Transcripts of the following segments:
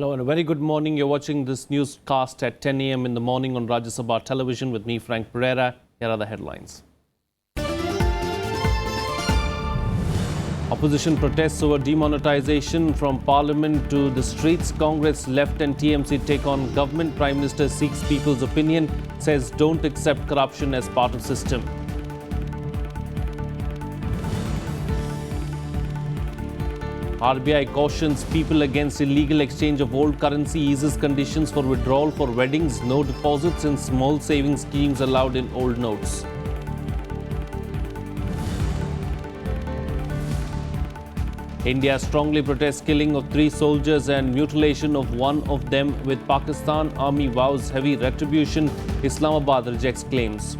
Hello and a very good morning. You're watching this newscast at 10 a.m. in the morning on Rajya Sabha television with me, Frank Pereira. Here are the headlines. Opposition protests over demonetization from parliament to the streets. Congress, left and TMC take on government. Prime Minister seeks people's opinion, says don't accept corruption as part of system. RBI cautions people against illegal exchange of old currency, eases conditions for withdrawal for weddings, no deposits in small savings schemes allowed in old notes. India strongly protests killing of 3 soldiers and mutilation of one of them, with Pakistan army vows heavy retribution. Islamabad rejects claims.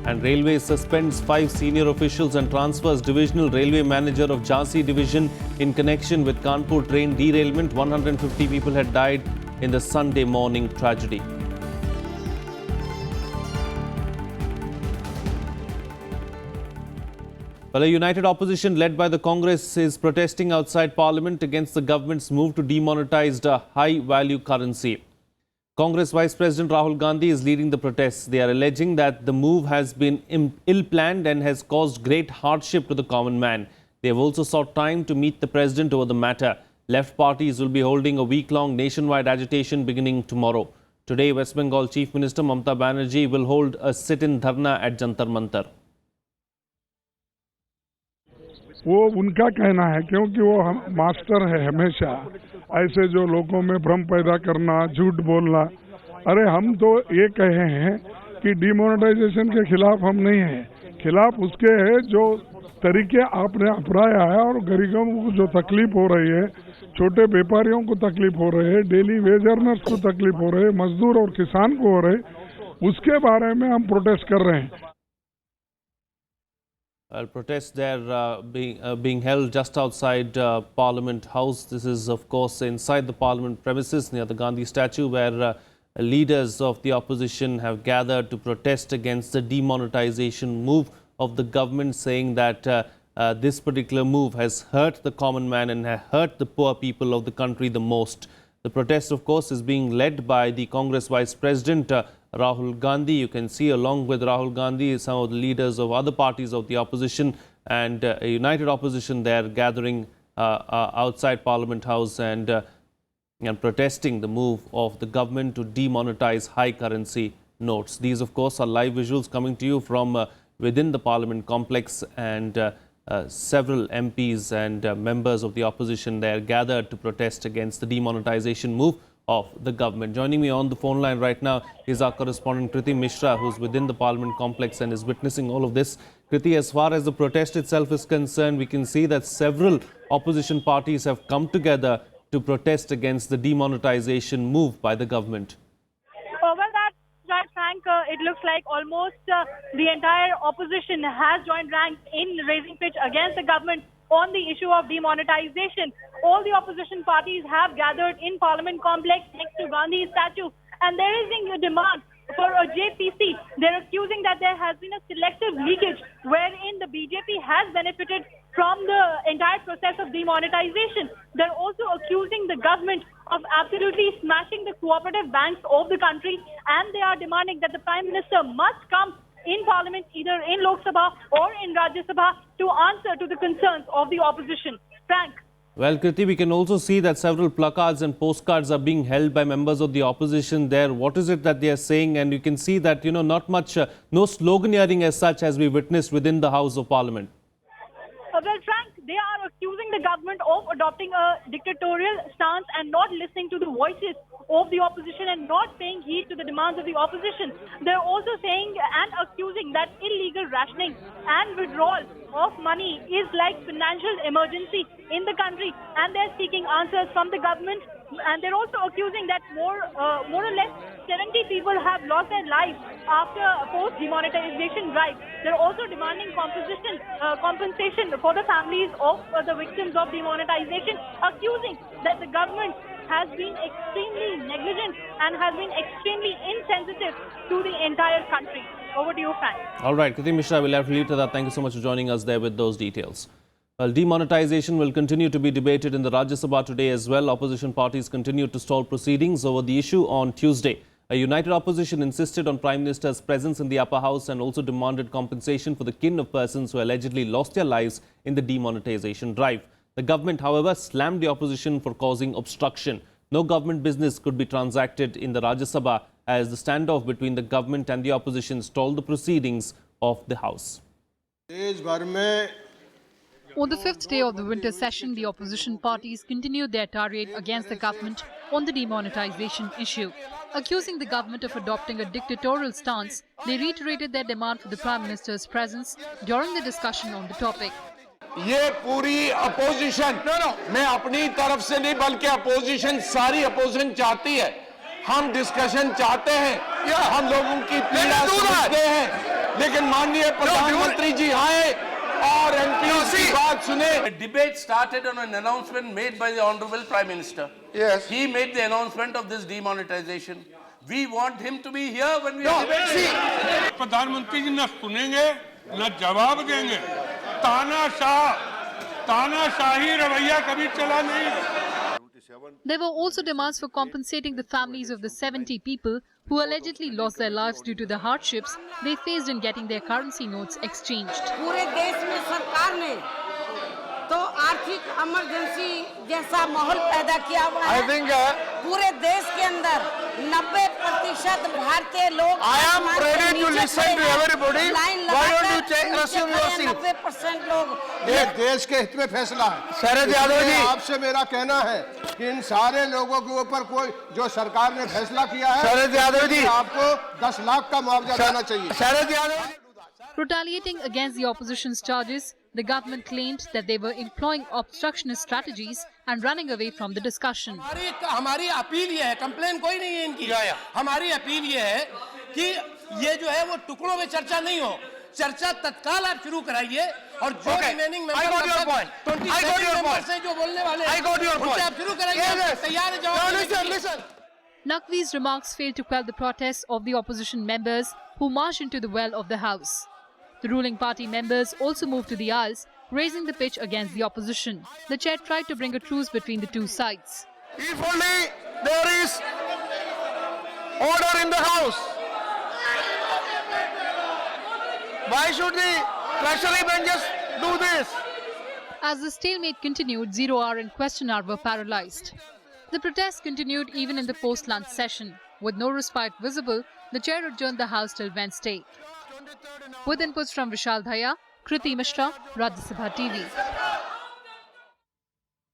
And Railways suspends 5 senior officials and transfers Divisional Railway Manager of Jhansi Division in connection with Kanpur train derailment. 150 people had died in the Sunday morning tragedy. Well, a united opposition led by the Congress is protesting outside Parliament against the government's move to demonetize a high-value currency. Congress Vice President Rahul Gandhi is leading the protests. They are alleging that the move has been ill-planned and has caused great hardship to the common man. They have also sought time to meet the President over the matter. Left parties will be holding a week-long nationwide agitation beginning tomorrow. Today, West Bengal Chief Minister Mamata Banerjee will hold a sit-in dharna at Jantar Mantar. वो उनका कहना है, क्योंकि वो master है हमेशा ऐसे जो लोगों में भ्रम पैदा करना, झूठ बोलना। अरे हम तो ये कहे हैं कि डिमोनेटाइजेशन के खिलाफ हम नहीं हैं, खिलाफ उसके है जो तरीके आपने अपनाया है और गरीबों को जो तकलीफ हो रही है, छोटे व्यापारियों को तकलीफ हो रही है, डेली वेज अर्नर्स को तकलीफ हो रही है, मजदूर और किसान को हो रहे, उसके बारे में हम प्रोटेस्ट कर रहे हैं. Protests there being held just outside Parliament House. This is, of course, inside the Parliament premises near the Gandhi statue, where leaders of the opposition have gathered to protest against the demonetization move of the government, saying that this particular move has hurt the common man and has hurt the poor people of the country the most. The protest, of course, is being led by the Congress Vice President Rahul Gandhi. You can see along with Rahul Gandhi some of the leaders of other parties of the opposition, and a united opposition there gathering outside Parliament House and protesting the move of the government to demonetize high currency notes. These, of course, are live visuals coming to you from within the Parliament complex, and several MPs and members of the opposition there gathered to protest against the demonetization move of the government. Joining me on the phone line right now is our correspondent Kriti Mishra, who's within the Parliament complex and is witnessing all of this. Kriti, as far as the protest itself is concerned, we can see that several opposition parties have come together to protest against the demonetization move by the government. Well, that's right, Frank. It looks like almost the entire opposition has joined ranks in raising pitch against the government on the issue of demonetization. All the opposition parties have gathered in Parliament complex next to Gandhi statue, and there is a demand for a JPC. They're accusing that there has been a selective leakage wherein the BJP has benefited from the entire process of demonetization. They're also accusing the government of absolutely smashing the cooperative banks of the country, and they are demanding that the Prime Minister must come in Parliament, either in Lok Sabha or in Rajya Sabha, to answer to the concerns of the opposition. Frank. Well, Kriti, we can also see that several placards and postcards are being held by members of the opposition there. What is it that they are saying? And you can see that, not much, no sloganeering as such as we witnessed within the House of Parliament. Well, Frank, they are accusing the government of adopting a dictatorial stance and not listening to the voices of the opposition and not paying heed to the demands of the opposition. They're also saying and accusing that illegal rationing and withdrawal of money is like financial emergency in the country, and they're seeking answers from the government. And they're also accusing that more or less 70 people have lost their lives after post-demonetization drive. They're also demanding compensation for the families of the victims of demonetization, accusing that the government has been extremely negligent and has been extremely insensitive to the entire country. Over to you, Frank. All right, Kriti Mishra, we'll have to leave to that. Thank you so much for joining us there with those details. Well, demonetization will continue to be debated in the Rajya Sabha today as well. Opposition parties continue to stall proceedings over the issue on Tuesday. A united opposition insisted on Prime Minister's presence in the upper house and also demanded compensation for the kin of persons who allegedly lost their lives in the demonetization drive. The government, however, slammed the opposition for causing obstruction. No government business could be transacted in the Rajya Sabha as the standoff between the government and the opposition stalled the proceedings of the House. On the fifth day of the winter session, the opposition parties continued their tirade against the government on the demonetization issue. Accusing the government of adopting a dictatorial stance, they reiterated their demand for the Prime Minister's presence during the discussion on the topic. ये पूरी opposition मैं अपनी तरफ से नहीं बल्कि opposition सारी opposition चाहती है हम डिस्कशन चाहते हैं हम लोगों की पीड़ा समझते हैं लेकिन माननीय प्रधानमंत्री जी आए और एमपीओ की बात सुने A debate started on an announcement made by the Honorable Prime Minister. Yes. He made the announcement of this demonetization. We want him to be here when we are debating. प्रधानमंत्री जी न सुनेंगे न जवाब देंगे तानाशाही रवैया कभी चला नहीं. There were also demands for compensating the families of the 70 people who allegedly lost their lives due to the hardships they faced in getting their currency notes exchanged. पूरे देश में सरकार ने तो आर्थिक इमरजेंसी जैसा माहौल पैदा किया हुआ है. पूरे देश के अंदर 90% भारतीय लोग I am ready to listen to everybody. Why don't you assume your seat? 90% लोग ये देश के हित में फैसला है. शरद यादव जी आपसे मेरा कहना है कि इन सारे लोगों के ऊपर कोई जो सरकार ने फैसला किया है शरद यादव जी आपको 10 लाख का मुआवजा देना चाहिए. Sharad Yadav. Retaliating against the opposition's charges, the government claimed that they were employing obstructionist strategies and running away from the discussion. हमारी अपील ये है, कंप्लेन कोई नहीं है इनकी. हमारी अपील ये है कि ये जो है वो टुकड़ों में चर्चा नहीं हो. चर्चा तत्काल आप शुरू कराइए और जो रिमेनिंग मेंबर्स हैं जो बोलने वाले हैं उनसे आप शुरू कराइए. तैयार है जवाब. Naqvi's remarks failed to quell the protests of the opposition members who marched into the well of the House. The ruling party members also moved to the aisles, raising the pitch against the opposition. The chair tried to bring a truce between the two sides. If only there is order in the House, why should the treasury benches do this? As the stalemate continued, 0 hour and question hour were paralyzed. The protests continued even in the post-lunch session. With no respite visible, the chair adjourned the House till Wednesday. With inputs from Vishal Dhaya, Kriti Mishra, Rajya Sabha TV.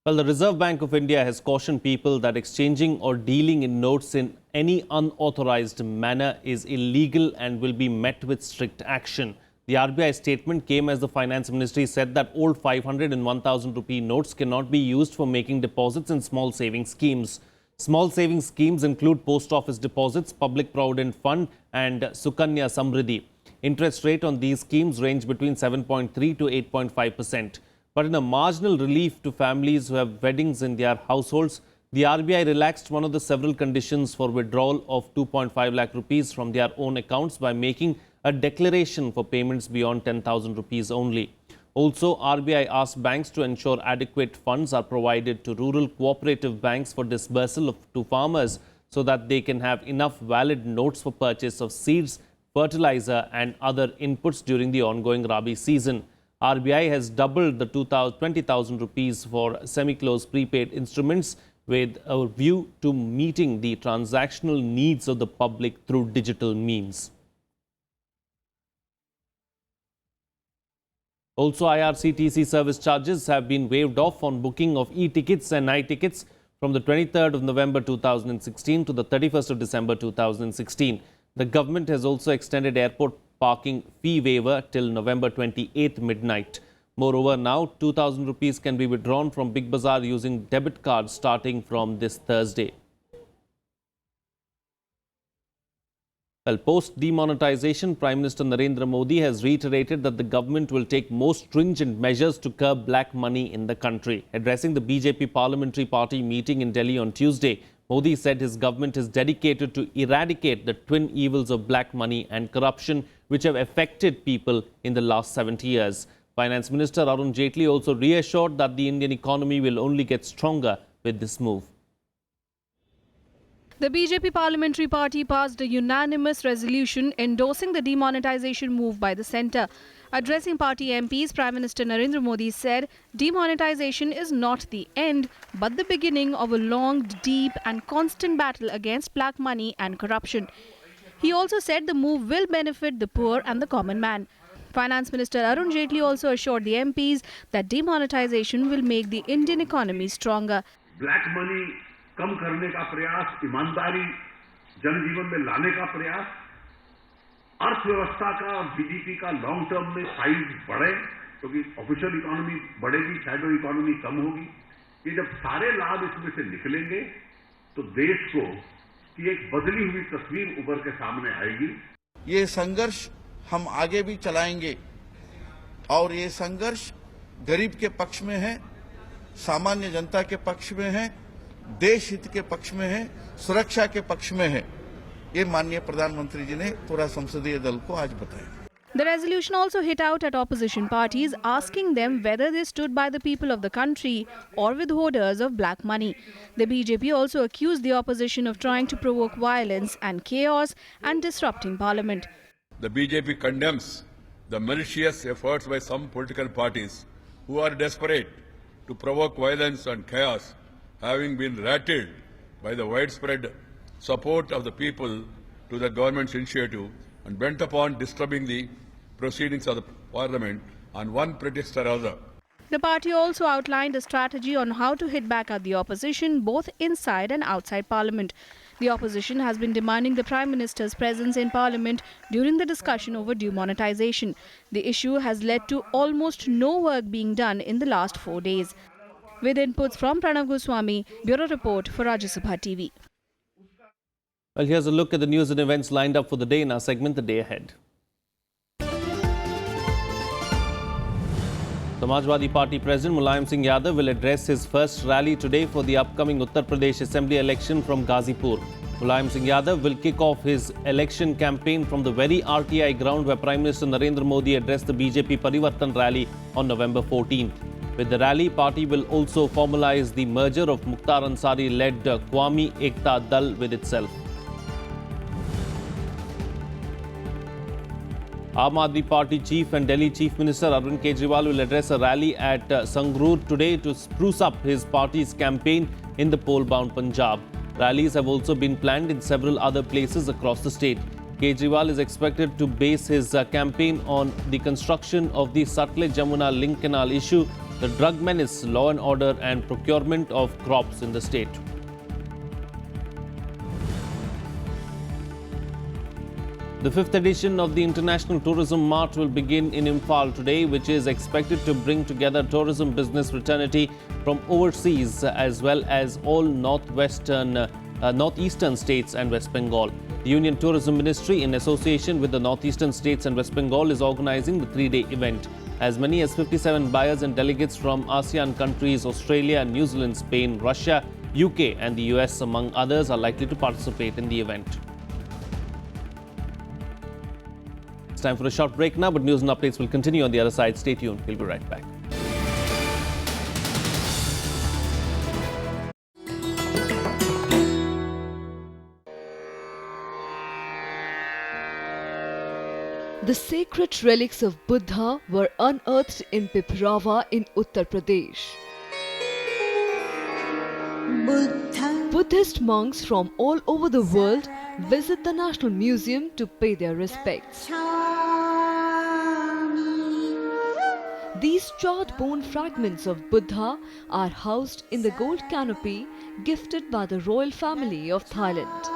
Well, the Reserve Bank of India has cautioned people that exchanging or dealing in notes in any unauthorized manner is illegal and will be met with strict action. The RBI statement came as the Finance Ministry said that old 500 and 1000 rupee notes cannot be used for making deposits in small savings schemes. Small savings schemes include post office deposits, public provident fund and Sukanya Samriddhi. Interest rate on these schemes range between 7.3 to 8.5%. But in a marginal relief to families who have weddings in their households, the RBI relaxed one of the several conditions for withdrawal of 2.5 lakh rupees from their own accounts by making a declaration for payments beyond 10,000 rupees only. Also, RBI asked banks to ensure adequate funds are provided to rural cooperative banks for disbursal to farmers so that they can have enough valid notes for purchase of seeds, fertilizer and other inputs during the ongoing Rabi season. RBI has doubled the 20,000 rupees for semi-closed prepaid instruments with a view to meeting the transactional needs of the public through digital means. Also, IRCTC service charges have been waived off on booking of e-tickets and night tickets from the 23rd of November 2016 to the 31st of December 2016. The government has also extended airport parking fee waiver till November 28th midnight. Moreover, now 2,000 rupees can be withdrawn from Big Bazaar using debit cards starting from this Thursday. Well, post-demonetization, Prime Minister Narendra Modi has reiterated that the government will take more stringent measures to curb black money in the country. Addressing the BJP Parliamentary Party meeting in Delhi on Tuesday, Modi said his government is dedicated to eradicate the twin evils of black money and corruption which have affected people in the last 70 years. Finance Minister Arun Jaitley also reassured that the Indian economy will only get stronger with this move. The BJP Parliamentary Party passed a unanimous resolution endorsing the demonetization move by the centre. Addressing party MPs, Prime Minister Narendra Modi said demonetization is not the end, but the beginning of a long, deep and constant battle against black money and corruption. He also said the move will benefit the poor and the common man. Finance Minister Arun Jaitley also assured the MPs that demonetization will make the Indian economy stronger. Black money कम करने का प्रयास, ईमानदारी जनजीवन में लाने का प्रयास, अर्थव्यवस्था का और जीडीपी का लॉन्ग टर्म में साइज बढ़े, क्योंकि ऑफिशियल इकोनॉमी बढ़ेगी, शैडो इकोनॉमी कम होगी। ये जब सारे लाभ इसमें से निकलेंगे तो देश को की एक बदली हुई तस्वीर उभर के सामने आएगी। ये संघर्ष हम आगे भी चलाएंगे और ये संघर्ष गरीब के पक्ष में है, सामान्य जनता के पक्ष में है, देश हित के पक्ष में है, सुरक्षा के पक्ष में है। ये माननीय प्रधानमंत्री जी ने पूरा संसदीय दल को आज बताया। The resolution also hit out at opposition parties, asking them whether they stood by the people of the country or with hoarders of black money. The BJP also accused the opposition of trying to provoke violence and chaos and disrupting parliament. The BJP condemns the malicious efforts by some political parties who are desperate to provoke violence and chaos, having been rattled by the widespread support of the people to the government's initiative and bent upon disturbing the proceedings of the parliament on one pretext or other. The party also outlined a strategy on how to hit back at the opposition, both inside and outside parliament. The opposition has been demanding the Prime Minister's presence in parliament during the discussion over demonetization. The issue has led to almost no work being done in the last 4 days. With inputs from Pranav Goswami, Bureau Report for Rajya Sabha TV. Well, here's a look at the news and events lined up for the day in our segment, The Day Ahead. Samajwadi Party President Mulayam Singh Yadav will address his first rally today for the upcoming Uttar Pradesh Assembly election from Ghazipur. Mulayam Singh Yadav will kick off his election campaign from the very RTI ground where Prime Minister Narendra Modi addressed the BJP Parivartan rally on November 14. With the rally, party will also formalize the merger of Mukhtar Ansari-led Qawmi Ekta Dal with itself. Aam Aadmi Party Chief and Delhi Chief Minister Arvind Kejriwal will address a rally at Sangrur today to spruce up his party's campaign in the poll-bound Punjab. Rallies have also been planned in several other places across the state. Kejriwal is expected to base his campaign on the construction of the Sutlej-Jamuna link canal issue, the drug menace, law and order and procurement of crops in the state. The 5th edition of the International Tourism Mart will begin in Imphal today, which is expected to bring together tourism business fraternity from overseas as well as all northeastern states and West Bengal. The Union Tourism Ministry, in association with the northeastern states and West Bengal, is organizing the 3-day event. As many as 57 buyers and delegates from ASEAN countries, Australia, New Zealand, Spain, Russia, UK and the US, among others, are likely to participate in the event. It's time for a short break now, but news and updates will continue on the other side. Stay tuned. We'll be right back. The sacred relics of Buddha were unearthed in Piprava in Uttar Pradesh. Buddhist monks from all over the world visit the National Museum to pay their respects. These charred bone fragments of Buddha are housed in the gold canopy gifted by the royal family of Thailand.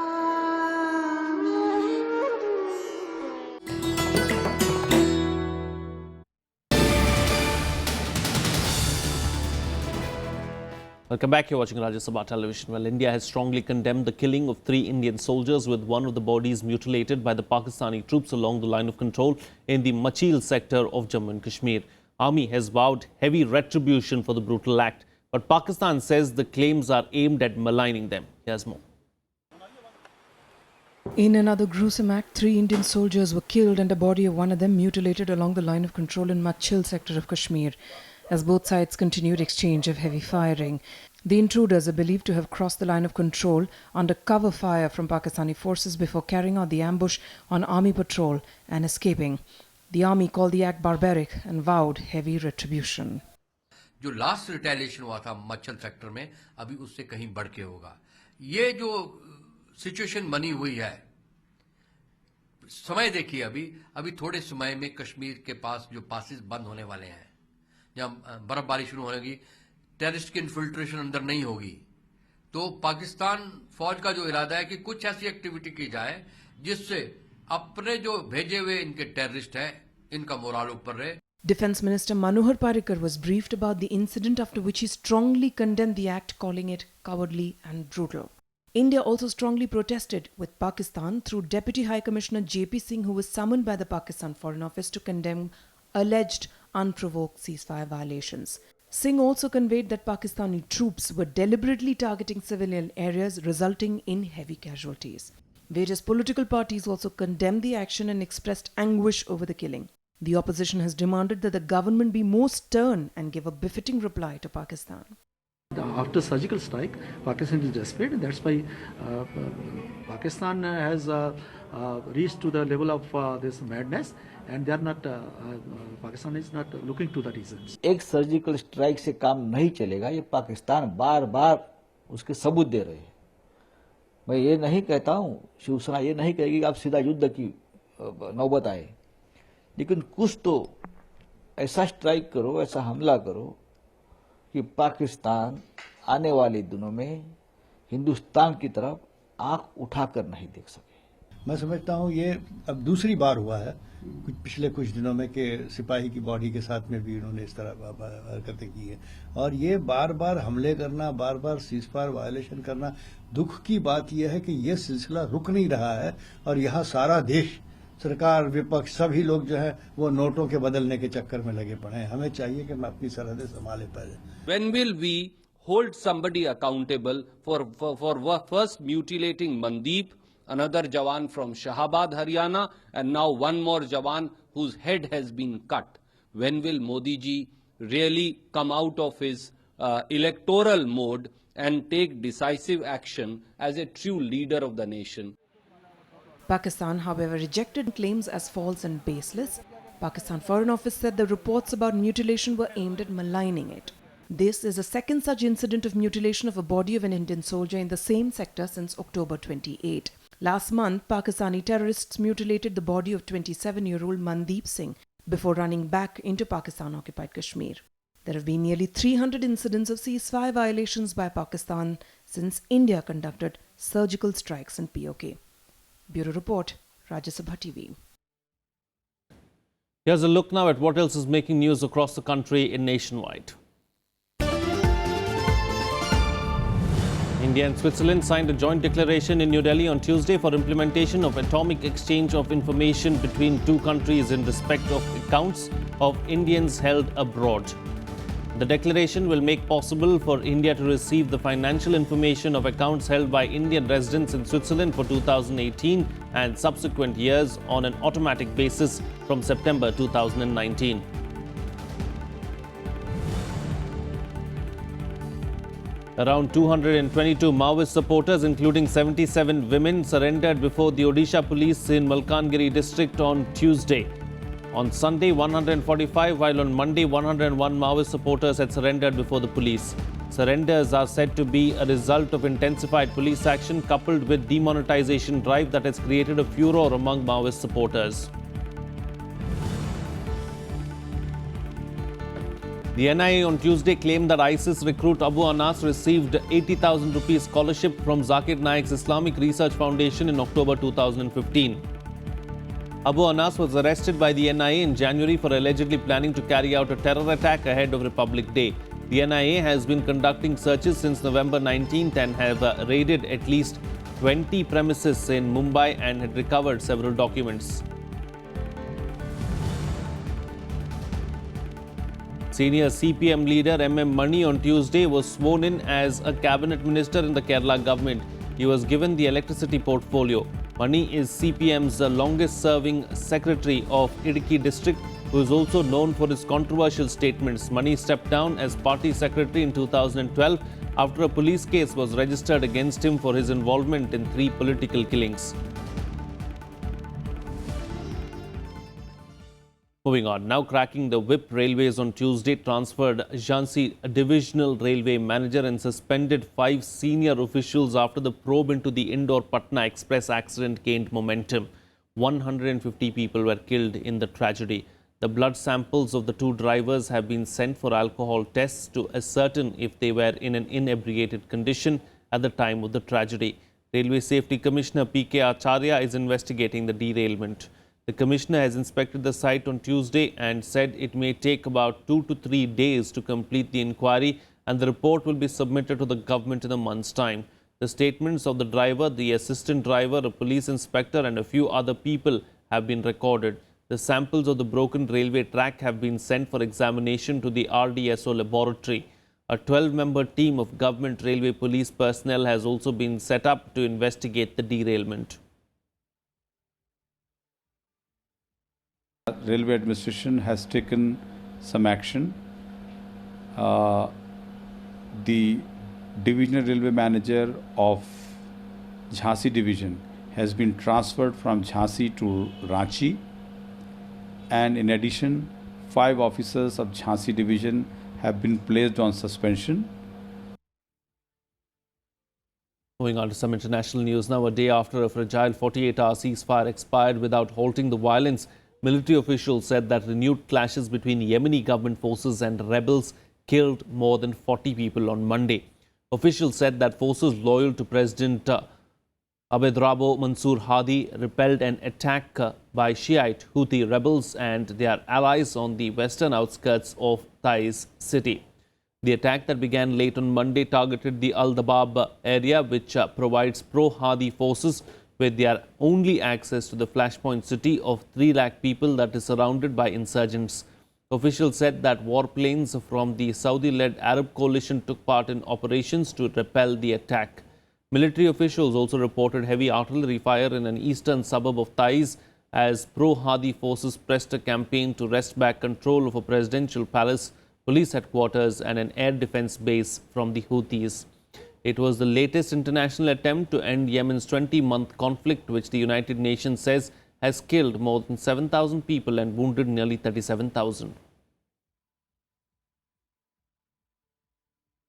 Welcome back. You're watching Rajya Sabha television. Well, India has strongly condemned the killing of 3 Indian soldiers, with one of the bodies mutilated by the Pakistani troops along the line of control in the Machil sector of Jammu and Kashmir. Army has vowed heavy retribution for the brutal act, but Pakistan says the claims are aimed at maligning them. Here's more. In another gruesome act, 3 Indian soldiers were killed and the body of one of them mutilated along the line of control in Machil sector of Kashmir, as both sides continued exchange of heavy firing. The intruders are believed to have crossed the line of control under cover fire from Pakistani forces before carrying out the ambush on army patrol and escaping. The army called the act barbaric and vowed heavy retribution. जो last retaliation हुआ था मच्छल sector में, अभी उससे कहीं बढ़ के होगा. ये जो सिचुएशन बनी हुई है, समय देखिए, अभी थोड़े समय में कश्मीर के पास जो पासेस बंद होने वाले हैं, जब बर्फबारी शुरू होगी, टेररिस्ट की इन्फिल्ट्रेशन अंदर नहीं होगी, तो पाकिस्तान फौज का जो इरादा है कि कुछ ऐसी एक्टिविटी की जाए जिससे अपने जो भेजे हुए इनके टेररिस्ट हैं, इनका मोराल ऊपर रहे. Defence Minister Manohar Parrikar was briefed about the incident, after which he strongly condemned the act, calling it cowardly and brutal. India also strongly protested, with Pakistan through Deputy High Commissioner J.P. Singh, who was summoned by the Pakistan Foreign Office to condemn alleged unprovoked ceasefire violations. Singh also conveyed that Pakistani troops were deliberately targeting civilian areas, resulting in heavy casualties. Various political parties also condemned the action and expressed anguish over the killing. The opposition has demanded that the government be more stern and give a befitting reply to Pakistan. After surgical strike, Pakistan is desperate, and that's why Pakistan has reached to the level of this madness, and they are not. Pakistan is not looking to the reasons. एक surgical strike से काम नहीं चलेगा, ये पाकिस्तान बार बार उसके सबूत दे रहे हैं. मैं ये नहीं कहता हूँ, शिवसेना ये नहीं कहेगी कि आप सीधा युद्ध की नौबत आए, लेकिन कुछ तो ऐसा स्ट्राइक करो, ऐसा हमला करो कि पाकिस्तान आने वाले दिनों में हिंदुस्तान की तरफ आंख उठाकर नहीं देख सके. मैं समझता हूँ ये अब दूसरी बार हुआ है पिछले कुछ दिनों में कि सिपाही की बॉडी के साथ में भी उन्होंने इस तरह हरकतें की है, और ये बार बार हमले करना, बार बार सीजफायर वायलेशन करना. दुख की बात यह है कि यह सिलसिला रुक नहीं रहा है, और यहाँ सारा देश, सरकार, विपक्ष, सभी लोग जो है वो नोटों के बदलने के चक्कर में लगे पड़े हैं. हमें चाहिए कि हम अपनी सरहदें संभाले पहले. When will we hold somebody accountable for first mutilating Mandeep, another Jawan from Shahabad, Haryana, and now one more Jawan whose head has been cut? When will Modi ji really come out of his electoral mode and take decisive action as a true leader of the nation? Pakistan, however, rejected claims as false and baseless. Pakistan Foreign Office said the reports about mutilation were aimed at maligning it. This is the second such incident of mutilation of a body of an Indian soldier in the same sector since October 28. Last month, Pakistani terrorists mutilated the body of 27-year-old Mandeep Singh before running back into Pakistan-occupied Kashmir. There have been nearly 300 incidents of ceasefire violations by Pakistan since India conducted surgical strikes in POK. Bureau Report, Rajya Sabha TV. Here's a look now at what else is making news across the country and nationwide. India and Switzerland signed a joint declaration in New Delhi on Tuesday for implementation of atomic exchange of information between two countries in respect of accounts of Indians held abroad. The declaration will make possible for India to receive the financial information of accounts held by Indian residents in Switzerland for 2018 and subsequent years on an automatic basis from September 2019. Around 222 Maoist supporters, including 77 women, surrendered before the Odisha police in Malkangiri district on Tuesday. On Sunday, 145, while on Monday, 101 Maoist supporters had surrendered before the police. Surrenders are said to be a result of intensified police action coupled with demonetization drive that has created a furor among Maoist supporters. The NIA on Tuesday claimed that ISIS recruit Abu Anas received 80,000 rupees scholarship from Zakir Naik's Islamic Research Foundation in October 2015. Abu Anas was arrested by the NIA in January for allegedly planning to carry out a terror attack ahead of Republic Day. The NIA has been conducting searches since November 19th and have raided at least 20 premises in Mumbai and had recovered several documents. Senior CPM leader MM Mani on Tuesday was sworn in as a cabinet minister in the Kerala government. He was given the electricity portfolio. Mani is CPM's longest-serving secretary of Idukki district, who is also known for his controversial statements. Mani stepped down as party secretary in 2012 after a police case was registered against him for his involvement in 3 political killings. Moving on, now cracking the whip, Railways on Tuesday transferred Jhansi Divisional Railway Manager and suspended 5 senior officials after the probe into the Indore-Patna Express accident gained momentum. 150 people were killed in the tragedy. The blood samples of the 2 drivers have been sent for alcohol tests to ascertain if they were in an inebriated condition at the time of the tragedy. Railway Safety Commissioner P.K. Acharya is investigating the derailment. The Commissioner has inspected the site on Tuesday and said it may take about 2 to 3 days to complete the inquiry, and the report will be submitted to the government in a month's time. The statements of the driver, the assistant driver, a police inspector and a few other people have been recorded. The samples of the broken railway track have been sent for examination to the RDSO laboratory. A 12-member team of government railway police personnel has also been set up to investigate the derailment. Railway administration has taken some action. The divisional railway manager of Jhansi division has been transferred from Jhansi to Ranchi, and in addition 5 officers of Jhansi division have been placed on suspension. Moving on to some international news now. A day after a fragile 48-hour ceasefire expired without halting the violence, military officials said that renewed clashes between Yemeni government forces and rebels killed more than 40 people on Monday. Officials said that forces loyal to President Abdrabbo Mansour Hadi repelled an attack by Shiite Houthi rebels and their allies on the western outskirts of Taiz city. The attack that began late on Monday targeted the Al-Dabab area, which provides pro-Hadi forces with their only access to the flashpoint city of 3 lakh people that is surrounded by insurgents. Officials said that warplanes from the Saudi-led Arab coalition took part in operations to repel the attack. Military officials also reported heavy artillery fire in an eastern suburb of Taiz as pro-Hadi forces pressed a campaign to wrest back control of a presidential palace, police headquarters and an air defense base from the Houthis. It was the latest international attempt to end Yemen's 20-month conflict, which the United Nations says has killed more than 7,000 people and wounded nearly 37,000.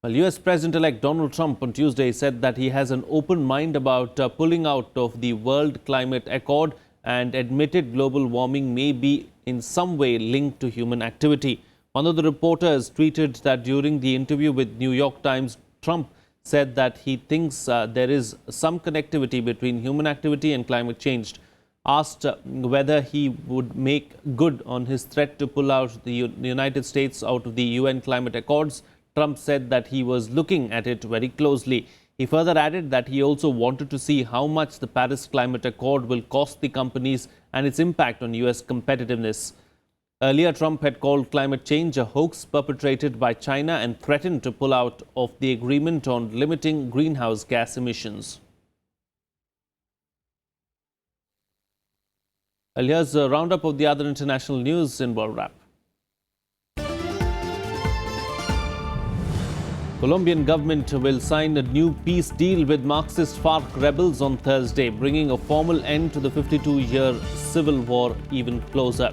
Well, US President-elect Donald Trump on Tuesday said that he has an open mind about pulling out of the World Climate Accord and admitted global warming may be in some way linked to human activity. One of the reporters tweeted that during the interview with New York Times, Trump said that he thinks there is some connectivity between human activity and climate change. Asked whether he would make good on his threat to pull out the United States out of the UN climate accords, Trump said that he was looking at it very closely. He further added that he also wanted to see how much the Paris Climate Accord will cost the companies and its impact on US competitiveness. Earlier, Trump had called climate change a hoax perpetrated by China and threatened to pull out of the agreement on limiting greenhouse gas emissions. Well, here's a roundup of the other international news in World Wrap. Colombian government will sign a new peace deal with Marxist FARC rebels on Thursday, bringing a formal end to the 52-year civil war even closer.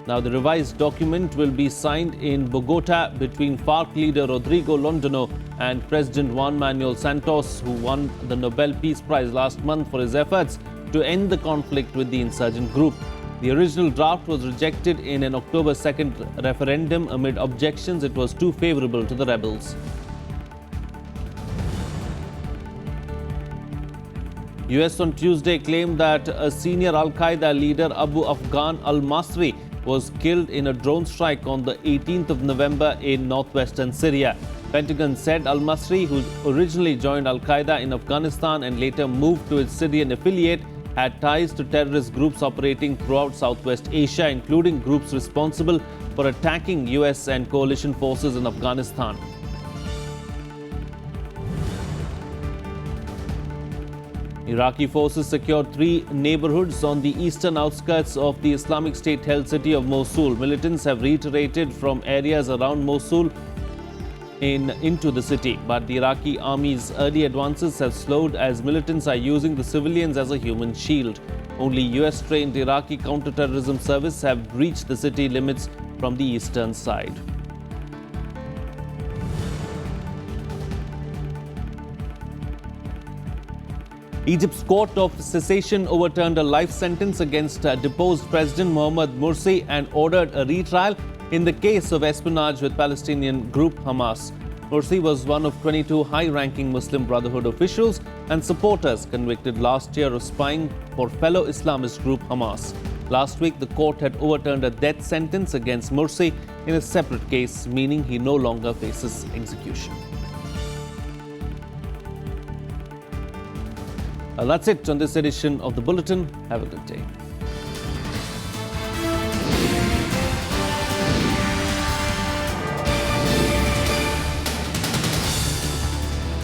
Now, the revised document will be signed in Bogota between FARC leader Rodrigo Londono and President Juan Manuel Santos, who won the Nobel Peace Prize last month for his efforts to end the conflict with the insurgent group. The original draft was rejected in an October 2nd referendum amid objections it was too favorable to the rebels. US on Tuesday claimed that a senior Al-Qaeda leader, Abu Afghan al-Masri, was killed in a drone strike on the 18th of November in northwestern Syria. Pentagon said al-Masri, who originally joined Al-Qaeda in Afghanistan and later moved to its Syrian affiliate, had ties to terrorist groups operating throughout Southwest Asia, including groups responsible for attacking US and coalition forces in Afghanistan. Iraqi forces secured 3 neighborhoods on the eastern outskirts of the Islamic State-held city of Mosul. Militants have retreated from areas around Mosul into the city, but the Iraqi army's early advances have slowed as militants are using the civilians as a human shield. Only US-trained Iraqi counter-terrorism service have breached the city limits from the eastern side. Egypt's court of cessation overturned a life sentence against deposed President Mohamed Morsi and ordered a retrial in the case of espionage with Palestinian group Hamas. Morsi was one of 22 high-ranking Muslim Brotherhood officials and supporters convicted last year of spying for fellow Islamist group Hamas. Last week, the court had overturned a death sentence against Morsi in a separate case, meaning he no longer faces execution. That's it on this edition of the Bulletin. Have a good day.